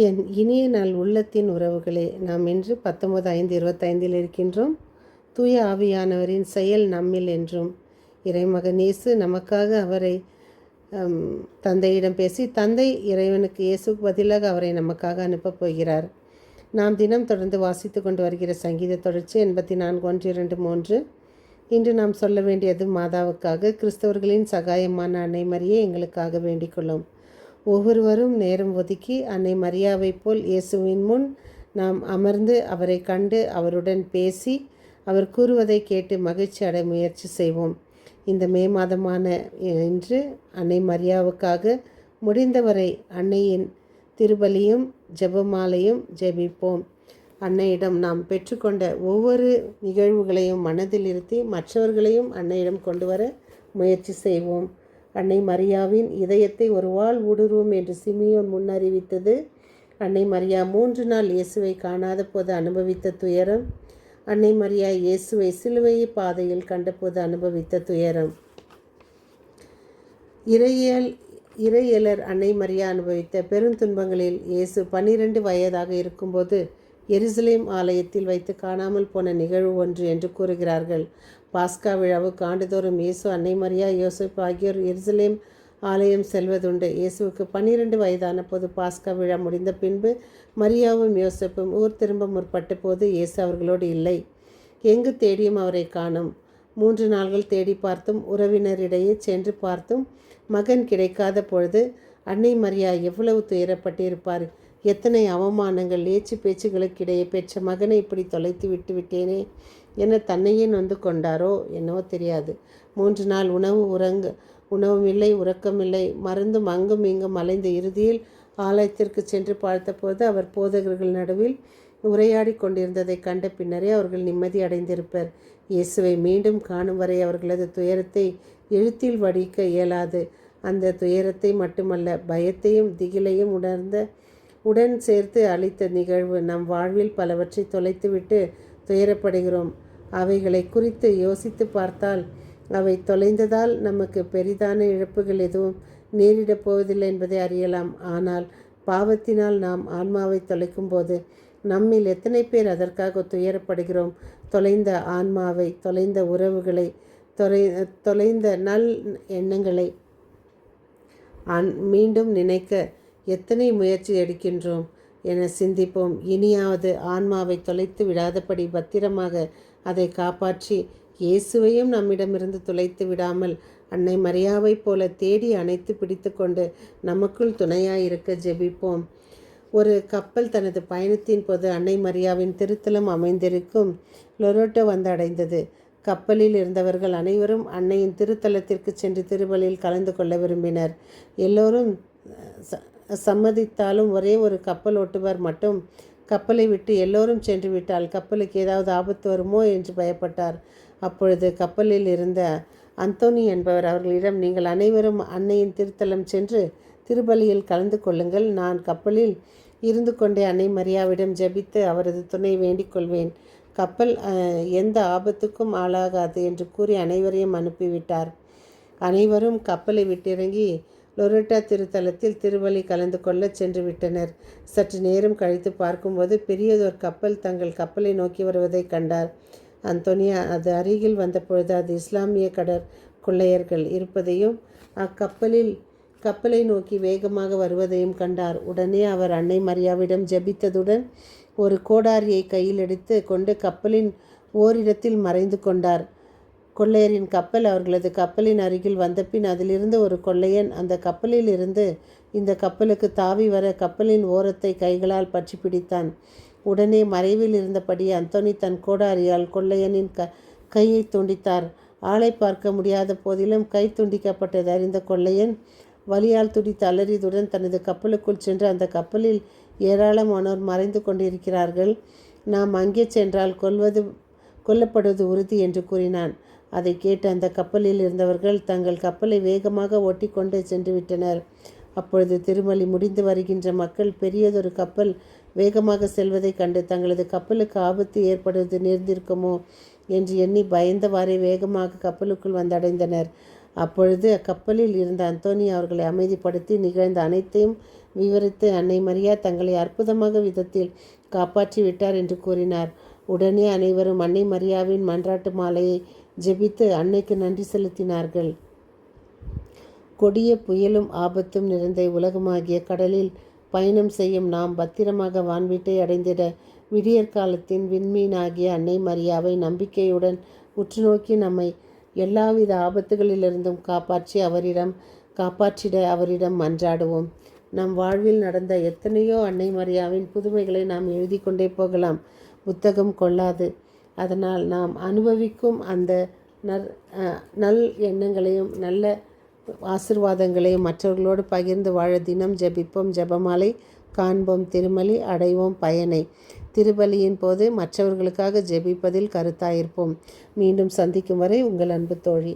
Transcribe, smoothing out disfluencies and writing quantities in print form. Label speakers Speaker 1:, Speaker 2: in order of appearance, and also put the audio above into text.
Speaker 1: என் இனிய நாள் உள்ளத்தின் உறவுகளே, நாம் இன்று 19/5/25 இருக்கின்றோம். தூய ஆவியானவரின் செயல் நம்மில் என்றும். இறைமகன் இயேசு நமக்காக அவரை தந்தையிடம் பேசி, தந்தை இறைவனுக்கு இயேசுக்கு பதிலாக அவரை நமக்காக அனுப்பப் போகிறார். நாம் தினம் தொடர்ந்து வாசித்து கொண்டு வருகிற சங்கீத தொடர்ச்சி 84:1-2-3. இன்று நாம் சொல்ல வேண்டியது மாதாவுக்காக. கிறிஸ்தவர்களின் சகாயமான அன்னை மரியே எங்களுக்காக வேண்டிக்கொள்ளும். ஒவ்வொருவரும் நேரம் ஒதுக்கி அன்னை மரியாவைப் போல் இயேசுவின் முன் நாம் அமர்ந்து அவரை கண்டு அவருடன் பேசி அவர் கூறுவதை கேட்டு மகிழ்ச்சி அடைய முயற்சி செய்வோம். இந்த மே மாதமான இன்று அன்னை மரியாவுக்காக முடிந்தவரை அன்னையின் திருபலியும் ஜெபமாலையும் ஜெபிப்போம். அன்னையிடம் நாம் பெற்றுக்கொண்ட ஒவ்வொரு நிகழ்வுகளையும் மனதில் இருத்தி மற்றவர்களையும் அன்னையிடம் கொண்டு வர முயற்சி செய்வோம். அன்னை மரியாவின் இதயத்தை ஒரு வாள் ஊடுருவும் என்று சிமியோன் முன்னறிவித்தது. அன்னை மரியா 3 நாள் இயேசுவை காணாத போது அனுபவித்த துயரம். அன்னை மரியா இயேசுவை சிலுவை பாதையில் கண்டபோது அனுபவித்த துயரம். இறையலர் அன்னை மரியா அனுபவித்த பெருந்துன்பங்களில் இயேசு 12 வயதாக இருக்கும்போது எருசலேம் ஆலயத்தில் வைத்து காணாமல் போன நிகழ்வு ஒன்று என்று கூறுகிறார்கள். பாஸ்கா விழாவுக்கு ஆண்டுதோறும் இயேசு, அன்னை மரியா, யோசேப்பு ஆகியோர் எருசலேம் ஆலயம் செல்வதுண்டு. இயேசுவுக்கு 12 வயதான போது பாஸ்கா விழா முடிந்த பின்பு மரியாவும் யோசேப்பும் ஊர் திரும்ப முற்பட்ட போது இயேசு அவர்களோடு இல்லை. எங்கு தேடியும் அவரை காணோம். 3 நாள்கள் தேடி பார்த்தும் உறவினரிடையே சென்று பார்த்தும் மகன் கிடைக்காத பொழுது அன்னை மரியா எவ்வளவு துயரப்பட்டிருப்பார். எத்தனை அவமானங்கள், ஏச்சு பேச்சுகளுக்கிடையே பெற்ற மகனை இப்படி தொலைத்து விட்டு விட்டேனே என தன்னையே நொந்து கொண்டாரோ என்னவோ தெரியாது. 3 நாள் உணவும் இல்லை, உறக்கமில்லை, மருந்தும் அங்கும் இங்கும் அலைந்த இறுதியில் ஆலயத்திற்கு சென்று பார்த்தபோது அவர் போதகர்கள் நடுவில் உரையாடி கொண்டிருந்ததை கண்ட பின்னரே அவர்கள் நிம்மதி அடைந்திருப்பர். இயேசுவை மீண்டும் காணும் வரை அவர்களது துயரத்தை எழுத்தில் வடிக்க இயலாது. அந்த துயரத்தை மட்டுமல்ல, பயத்தையும் திகிலையும் உடன் சேர்த்து அளித்த நிகழ்வு. நம் வாழ்வில் பலவற்றை தொலைத்துவிட்டு துயரப்படுகிறோம். அவைகளை குறித்து யோசித்து பார்த்தால் அவை தொலைந்ததால் நமக்கு பெரிதான இழப்புகள் எதுவும் நேரிடப் போவதில்லை என்பதை அறியலாம். ஆனால் பாவத்தினால் நாம் ஆன்மாவை தொலைக்கும் போது நம்மில் எத்தனை பேர் அதற்காக துயரப்படுகிறோம்? தொலைந்த ஆன்மாவை, தொலைந்த உறவுகளை, தொலைந்த நல் எண்ணங்களை மீண்டும் நினைக்க எத்தனை முயற்சி எடுக்கின்றோம் என சிந்திப்போம். இனியாவது ஆன்மாவை தொலைத்து விடாதபடி பத்திரமாக அதை காப்பாற்றி இயேசுவையும் நம்மிடமிருந்து தொலைத்து விடாமல் அன்னை மரியாவைப் போல தேடி அணைத்து பிடித்து கொண்டு நமக்குள் துணையாயிருக்க ஜெபிப்போம். ஒரு கப்பல் தனது பயணத்தின் போது அன்னை மரியாவின் திருத்தலம் அமைந்திருக்கும் லொரோட்டோ வந்து அடைந்தது. கப்பலில் இருந்தவர்கள் அனைவரும் அன்னையின் திருத்தலத்திற்கு சென்று திருபலியில் கலந்து கொள்ள விரும்பினர். எல்லோரும் சம்மதித்தாலும் ஒரே ஒரு கப்பல் ஓட்டுவர் மட்டும் கப்பலை விட்டு எல்லோரும் சென்று விட்டால் கப்பலுக்கு ஏதாவது ஆபத்து வருமோ என்று பயப்பட்டார். அப்பொழுது கப்பலில் இருந்த அந்தோனி என்பவர் அவர்களிடம், நீங்கள் அனைவரும் அன்னையின் திருத்தலம் சென்று திருபலியில் கலந்து கொள்ளுங்கள். நான் கப்பலில் இருந்து கொண்டே அன்னை மரியாவிடம் ஜெபித்து அவரது துணை வேண்டிக் கொள்வேன். கப்பல் எந்த ஆபத்துக்கும் ஆளாகாது என்று கூறி அனைவரையும் அனுப்பிவிட்டார். அனைவரும் கப்பலை விட்டிறங்கி லொரோட்டா திருத்தலத்தில் திருபலி கலந்து கொள்ள சென்று விட்டனர். சற்று நேரம் கழித்து பார்க்கும்போது பெரியதோர் கப்பல் தங்கள் கப்பலை நோக்கி வருவதை கண்டார். அந்தோனியா அது அருகில் வந்தபொழுது அது இஸ்லாமிய கொள்ளையர்கள் இருப்பதையும் கப்பலை நோக்கி வேகமாக வருவதையும் கண்டார். உடனே அவர் அன்னை மரியாவிடம் ஜெபித்ததுடன் ஒரு கோடாரியை கையில் எடுத்து கொண்டு கப்பலின் ஓரிடத்தில் மறைந்து கொண்டார். கொள்ளையரின் கப்பல் அவர்களது கப்பலின் அருகில் வந்தபின் அதிலிருந்து ஒரு கொள்ளையன் அந்த கப்பலில் இருந்து இந்த கப்பலுக்கு தாவி வர கப்பலின் ஓரத்தை கைகளால் பற்றி பிடித்தான். உடனே மறைவில் இருந்தபடி அந்தோனி தன் கோடாரியால் கொள்ளையனின் கையை துண்டித்தார். ஆளை பார்க்க முடியாத போதிலும் கை துண்டிக்கப்பட்டது அறிந்த கொள்ளையன் வலியால் துடித்து அலறியதுடன் தனது கப்பலுக்குள் சென்று அந்த கப்பலில் ஏராளமானோர் மறைந்து கொண்டிருக்கிறார்கள், நாம் அங்கே சென்றால் கொல்லப்படுவது உறுதி என்று கூறினான். அதை கேட்டு அந்த கப்பலில் இருந்தவர்கள் தங்கள் கப்பலை வேகமாக ஓட்டிக்கொண்டு சென்று விட்டனர். அப்பொழுது திருமலி முடிந்து வருகின்ற மக்கள் பெரியதொரு கப்பல் வேகமாக செல்வதை கண்டு தங்களது கப்பலுக்கு ஆபத்து ஏற்படுவது நேர்ந்திருக்குமோ என்று எண்ணி பயந்தவாறே வேகமாக கப்பலுக்குள் வந்தடைந்தனர். அப்பொழுது கப்பலில் இருந்த அந்தோனி அவர்களை அமைதிப்படுத்தி நிகழ்ந்த அனைத்தையும் விவரித்து அன்னை மரியா தங்களை அற்புதமாக விதத்தில் காப்பாற்றி விட்டார் என்று கூறினார். உடனே அனைவரும் அன்னை மரியாவின் மன்றாட்டு மாலையை ஜெபித்து அன்னைக்கு நன்றி செலுத்தினார்கள். கொடிய புயலும் ஆபத்தும் நிறைந்த உலகமாகிய கடலில் பயணம் செய்யும் நாம் பத்திரமாக வான்வீட்டை அடைந்திட விடியற்காலத்தின் விண்மீனாகிய அன்னை மரியாவை நம்பிக்கையுடன் உற்றுநோக்கி நம்மை எல்லாவித ஆபத்துகளிலிருந்தும் காப்பாற்றிட அவரிடம் மன்றாடுவோம். நம் வாழ்வில் நடந்த எத்தனையோ அன்னை மரியாவின் புதுமைகளை நாம் எழுதி கொண்டே போகலாம். புத்தகம் கொள்ளாது. அதனால் நாம் அனுபவிக்கும் அந்த நல் எண்ணங்களையும் நல்ல ஆசிர்வாதங்களையும் மற்றவர்களோடு பகிர்ந்து வாழ தினம் ஜெபிப்போம். ஜெபமாலை காண்போம். திருமலி அடைவோம் பயனை. திருபலியின் போது மற்றவர்களுக்காக ஜெபிப்பதில் கருத்தாயிருப்போம். மீண்டும் சந்திக்கும் வரை உங்கள் அன்பு தோழி.